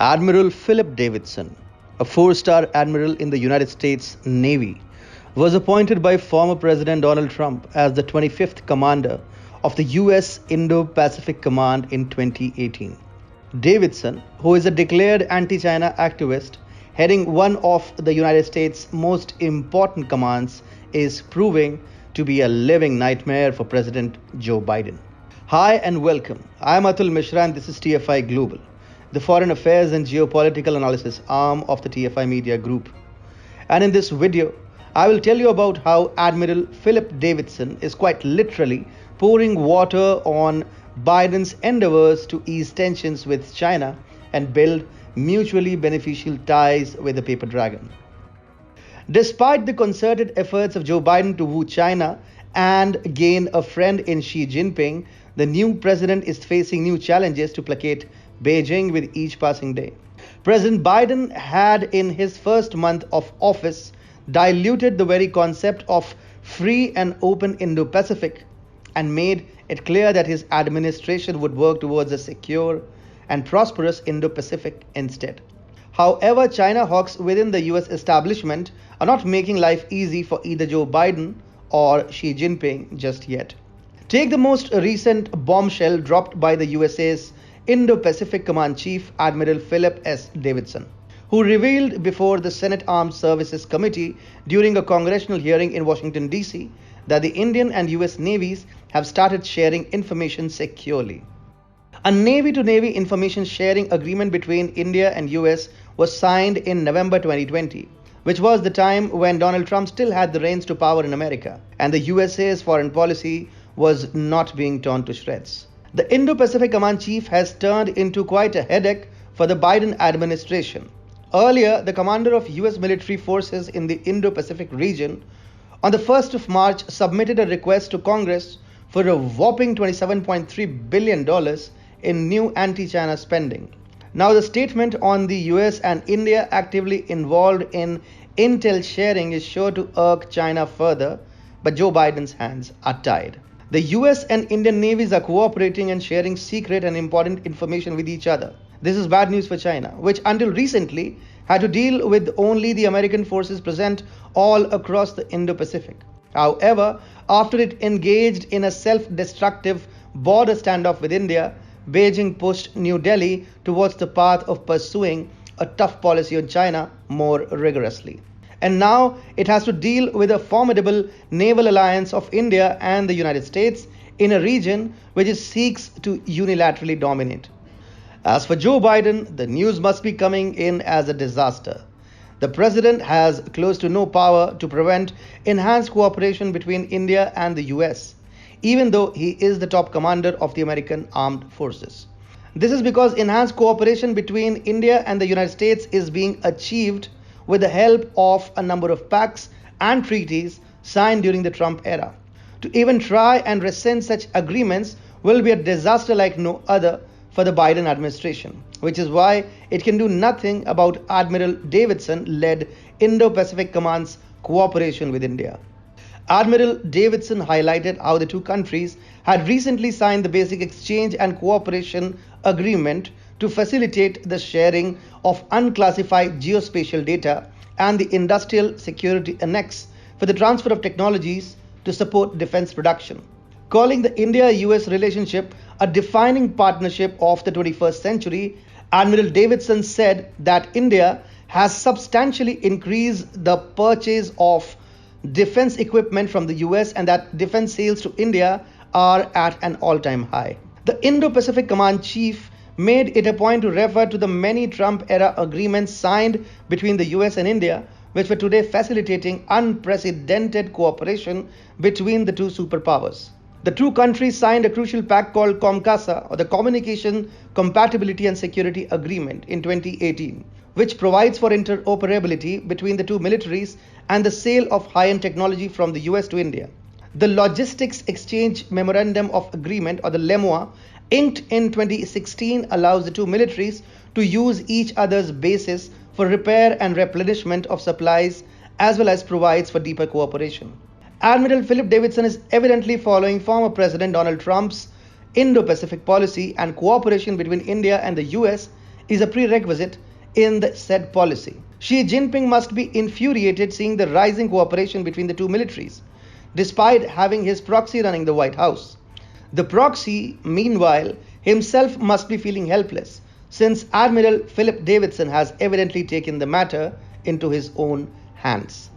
Admiral Philip Davidson, a four-star admiral in the United States Navy, was appointed by former President Donald Trump as the 25th commander of the U.S. Indo-Pacific Command in 2018. Davidson, who is a declared anti-China activist, heading one of the United States' most important commands, is proving to be a living nightmare for President Joe Biden. Hi and welcome. I am Atul Mishra and this is TFI Global, the foreign affairs and geopolitical analysis arm of the TFI Media Group. And in this video, I will tell you about how Admiral Philip Davidson is quite literally pouring water on Biden's endeavors to ease tensions with China and build mutually beneficial ties with the paper dragon. Despite the concerted efforts of Joe Biden to woo China and gain a friend in Xi Jinping, the new president is facing new challenges to placate Beijing with each passing day. President Biden had, in his first month of office, diluted the very concept of free and open Indo-Pacific and made it clear that his administration would work towards a secure and prosperous Indo-Pacific instead. However, China hawks within the US establishment are not making life easy for either Joe Biden or Xi Jinping just yet. Take the most recent bombshell dropped by the USA's Indo-Pacific Command Chief Admiral Philip S. Davidson, who revealed before the Senate Armed Services Committee during a congressional hearing in Washington, D.C., that the Indian and US navies have started sharing information securely. A Navy-to-Navy information sharing agreement between India and US was signed in November 2020, which was the time when Donald Trump still had the reins to power in America, and the USA's foreign policy was not being torn to shreds. The Indo-Pacific Command Chief has turned into quite a headache for the Biden administration. Earlier, the commander of US military forces in the Indo-Pacific region on the 1st of March submitted a request to Congress for a whopping $27.3 billion in new anti-China spending. Now, the statement on the US and India actively involved in intel sharing is sure to irk China further, but Joe Biden's hands are tied. The US and Indian navies are cooperating and sharing secret and important information with each other. This is bad news for China, which until recently had to deal with only the American forces present all across the Indo-Pacific. However, after it engaged in a self-destructive border standoff with India, Beijing pushed New Delhi towards the path of pursuing a tough policy on China more rigorously. And now it has to deal with a formidable naval alliance of India and the United States in a region which it seeks to unilaterally dominate. As for Joe Biden, the news must be coming in as a disaster. The president has close to no power to prevent enhanced cooperation between India and the US, even though he is the top commander of the American armed forces. This is because enhanced cooperation between India and the United States is being achieved with the help of a number of pacts and treaties signed during the Trump era. To even try and rescind such agreements will be a disaster like no other for the Biden administration, which is why it can do nothing about Admiral Davidson-led Indo-Pacific Command's cooperation with India. Admiral Davidson highlighted how the two countries had recently signed the Basic Exchange and Cooperation Agreement to facilitate the sharing of unclassified geospatial data and the Industrial Security Annex for the transfer of technologies to support defense production. Calling the India-US relationship a defining partnership of the 21st century, Admiral Davidson said that India has substantially increased the purchase of defense equipment from the US and that defense sales to India are at an all-time high. The Indo-Pacific Command Chief made it a point to refer to the many Trump-era agreements signed between the US and India, which were today facilitating unprecedented cooperation between the two superpowers. The two countries signed a crucial pact called COMCASA, or the Communication Compatibility and Security Agreement, in 2018, which provides for interoperability between the two militaries and the sale of high-end technology from the US to India. The Logistics Exchange Memorandum of Agreement, or the LEMUA, inked in 2016, allows the two militaries to use each other's bases for repair and replenishment of supplies, as well as provides for deeper cooperation. Admiral Philip Davidson is evidently following former President Donald Trump's Indo-Pacific policy, and cooperation between India and the US is a prerequisite in the said policy. Xi Jinping must be infuriated seeing the rising cooperation between the two militaries, despite having his proxy running the White House. The proxy, meanwhile, himself must be feeling helpless, since Admiral Philip Davidson has evidently taken the matter into his own hands.